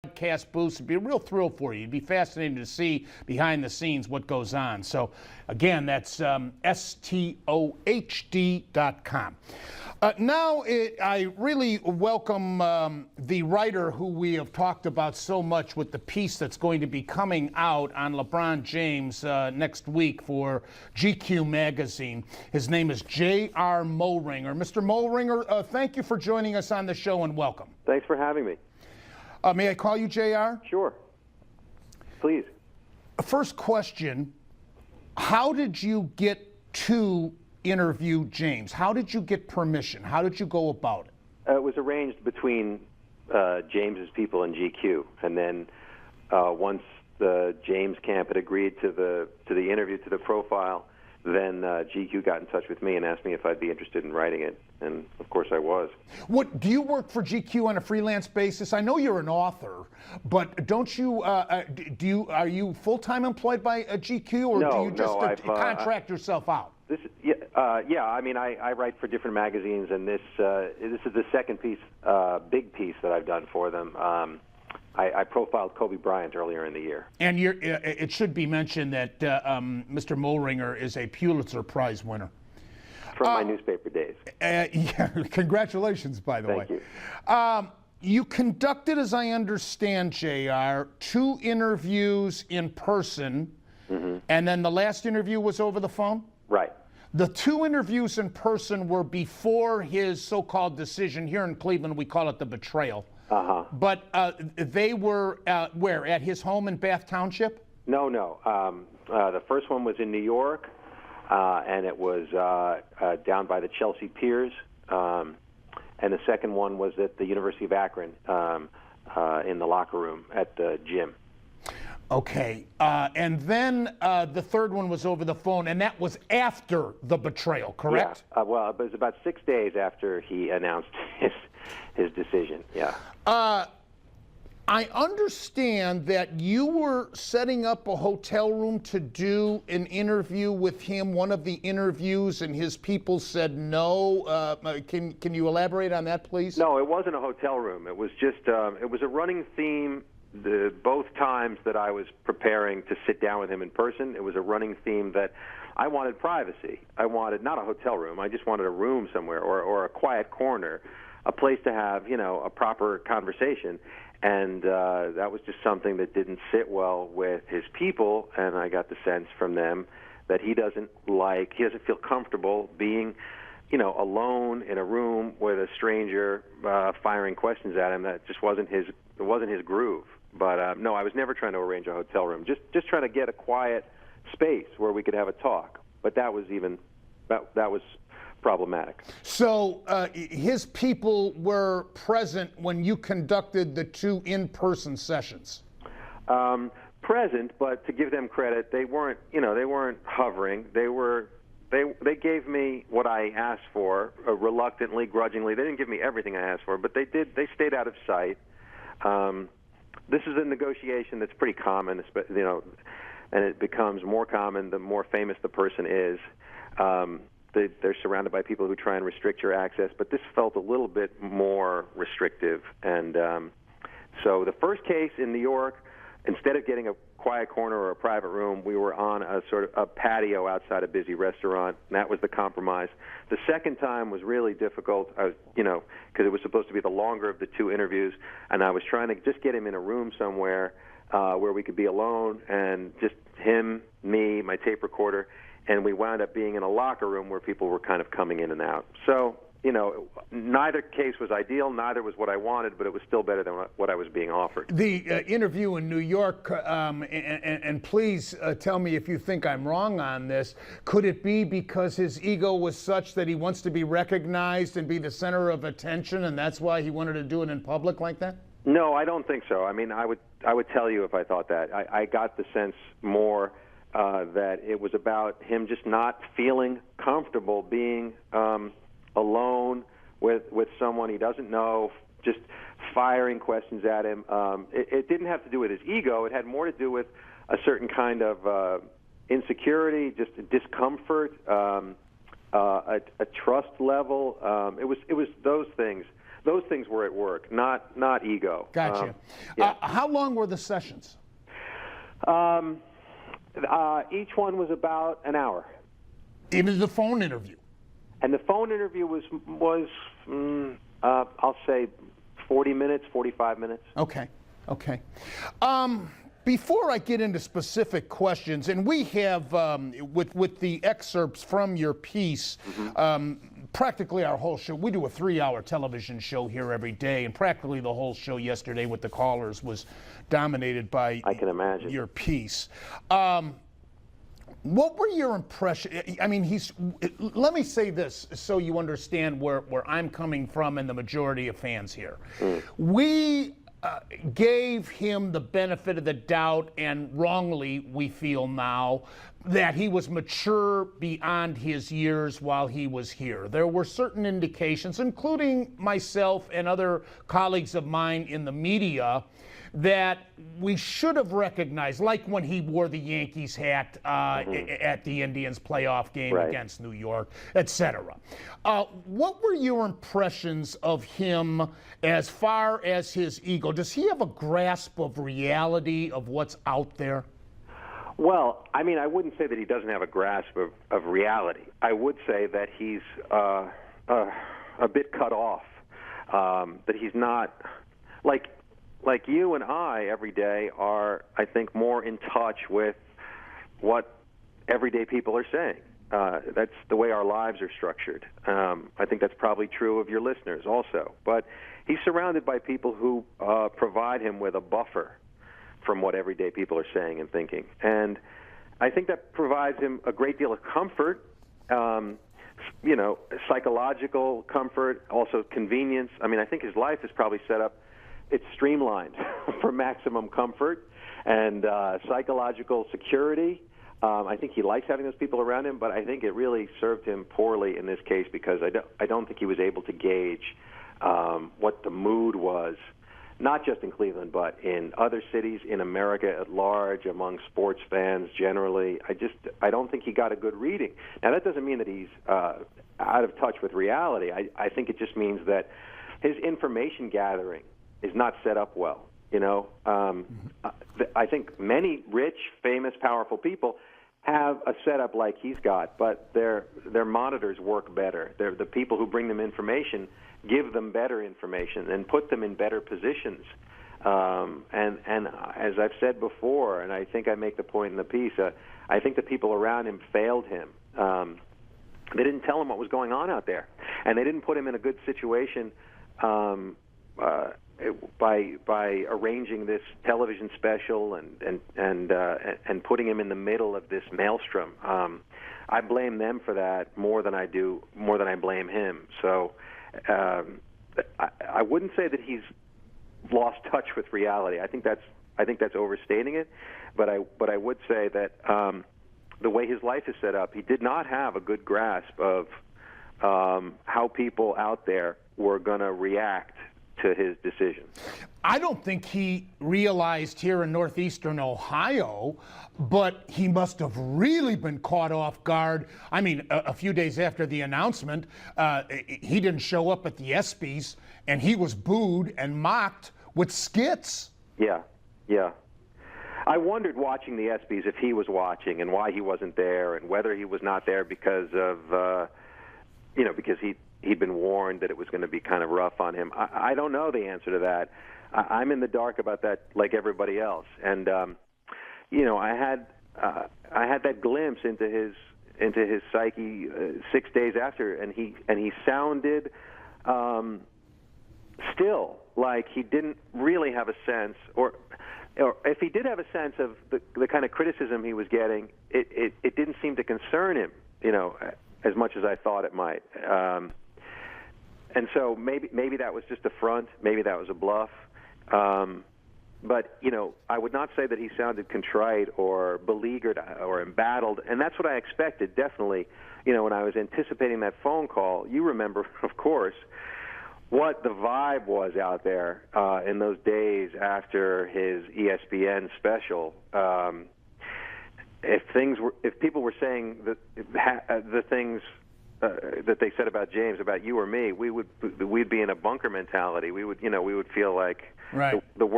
Podcast booths. It'd be a real thrill for you. It'd be fascinating to see behind the scenes what goes on. So, again, that's stohd.com. I really welcome the writer who we have talked about so much with the piece that's going to be coming out on LeBron James next week for GQ magazine. His name is J.R. Moehringer. Mr. Moehringer, thank you for joining us on the show and welcome. Thanks for having me. May I call you J.R.? Sure. Please. First question, how did you get to interview James? How did you get permission? How did you go about it? It was arranged between James's people and GQ, and then once the James camp had agreed to the interview, to the profile, then GQ got in touch with me and asked me if I'd be interested in writing it, and of course I was. What do you work for GQ on a freelance basis? I know you're an author, but don't you? Are you full-time employed by GQ, or do you just contract yourself out? Yeah. I mean, I write for different magazines, and this is the second piece, big piece that I've done for them. I profiled Kobe Bryant earlier in the year. And it should be mentioned that Mr. Moehringer is a Pulitzer Prize winner. From my newspaper days. Yeah, congratulations, by the way. Thank you. You conducted, as I understand, JR, 2 interviews in person, and then the last interview was over the phone? Right. The 2 interviews in person were before his so-called decision. Here in Cleveland, we call it the betrayal. But they were where? At his home in Bath Township? No. The first one was in New York, and it was down by the Chelsea Piers. And the second one was at the University of Akron in the locker room at the gym. Okay. And then the third one was over the phone, and that was after the betrayal, correct? Yeah. Well, it was about 6 days after he announced his decision, yeah. I understand that you were setting up a hotel room to do an interview with him, one of the interviews, and his people said no. Can you elaborate on that, please? No, it wasn't a hotel room. It was just, it was a running theme both times that I was preparing to sit down with him in person. It was a running theme that I wanted privacy. I wanted not a hotel room. I just wanted a room somewhere or a quiet corner, a place to have, a proper conversation. And that was just something that didn't sit well with his people, and I got the sense from them that he doesn't feel comfortable being, alone in a room with a stranger firing questions at him. That just wasn't his groove. But no, I was never trying to arrange a hotel room. Just trying to get a quiet space where we could have a talk. But that was problematic. So his people were present when you conducted the 2 in-person sessions. Present, but to give them credit, they weren't hovering. They gave me what I asked for, reluctantly, grudgingly. They didn't give me everything I asked for, but they did. They stayed out of sight. This is a negotiation that's pretty common, and it becomes more common the more famous the person is. They're surrounded by people who try and restrict your access, but this felt a little bit more restrictive. And so the first case in New York, instead of getting a quiet corner or a private room, we were on a sort of a patio outside a busy restaurant, and that was the compromise. The second time was really difficult, because it was supposed to be the longer of the 2 interviews, and I was trying to just get him in a room somewhere where we could be alone, and just him, me, my tape recorder, and we wound up being in a locker room where people were kind of coming in and out. So, neither case was ideal, neither was what I wanted, but it was still better than what I was being offered. The interview in New York, and please tell me if you think I'm wrong on this, could it be because his ego was such that he wants to be recognized and be the center of attention, and that's why he wanted to do it in public like that? No, I don't think so. I mean, I would tell you if I thought that. I got the sense more that it was about him just not feeling comfortable being alone with someone he doesn't know, just firing questions at him. It didn't have to do with his ego. It had more to do with a certain kind of insecurity, just discomfort, a trust level. It was those things those things were at work, not ego. Gotcha. Yeah. How long were the sessions? Each one was about an hour. Even the phone interview? And the phone interview was I'll say 40 minutes, 45 minutes. Okay. Before I get into specific questions, and we have, with the excerpts from your piece, practically our whole show, we do a 3-hour television show here every day, and practically the whole show yesterday with the callers was dominated by I can imagine. your piece. What were your impressions? I mean, let me say this so you understand where I'm coming from and the majority of fans here. We gave him the benefit of the doubt, and wrongly, we feel now, that he was mature beyond his years while he was here. There were certain indications, including myself and other colleagues of mine in the media, that we should have recognized, like when he wore the Yankees hat at the Indians playoff game against New York, etc. What were your impressions of him as far as his ego? Does he have a grasp of reality of what's out there? Well, I mean, I wouldn't say that he doesn't have a grasp of reality. I would say that he's a bit cut off, that he's not, like you and I every day are, I think, more in touch with what everyday people are saying. That's the way our lives are structured. I think that's probably true of your listeners also. But he's surrounded by people who provide him with a buffer from what everyday people are saying and thinking. And I think that provides him a great deal of comfort, psychological comfort, also convenience. I mean, I think his life is probably set up, it's streamlined for maximum comfort and psychological security. I think he likes having those people around him, but I think it really served him poorly in this case because I don't think he was able to gauge what the mood was, not just in Cleveland, but in other cities, in America at large, among sports fans generally. I don't think he got a good reading. Now, that doesn't mean that he's out of touch with reality. I think it just means that his information gathering is not set up well. I think many rich, famous, powerful people have a setup like he's got, but their monitors work better. The people who bring them information give them better information and put them in better positions. And as I've said before, and I think I make the point in the piece, I think the people around him failed him. They didn't tell him what was going on out there, and they didn't put him in a good situation by arranging this television special and putting him in the middle of this maelstrom. I blame them for that more than I blame him. So I wouldn't say that he's lost touch with reality. I think that's overstating it. But I would say that the way his life is set up, he did not have a good grasp of how people out there were going to react to his decision. I don't think he realized here in northeastern Ohio, but he must have really been caught off guard. I mean, a few days after the announcement, he didn't show up at the ESPYs, and he was booed and mocked with skits. Yeah. I wondered watching the ESPYs if he was watching and why he wasn't there, and whether he was not there because of, because he'd been warned that it was going to be kind of rough on him. I don't know the answer to that. I'm in the dark about that, like everybody else. And I had that glimpse into his psyche 6 days after, and he sounded still like he didn't really have a sense, or if he did have a sense of the kind of criticism he was getting, it didn't seem to concern him, as much as I thought it might. And so maybe that was just a front, maybe that was a bluff. But, I would not say that he sounded contrite or beleaguered or embattled, and that's what I expected, definitely. When I was anticipating that phone call, you remember, of course, what the vibe was out there in those days after his ESPN special. If people were saying the things that they said about James, about you or me, we'd be in a bunker mentality. We would feel like right. the world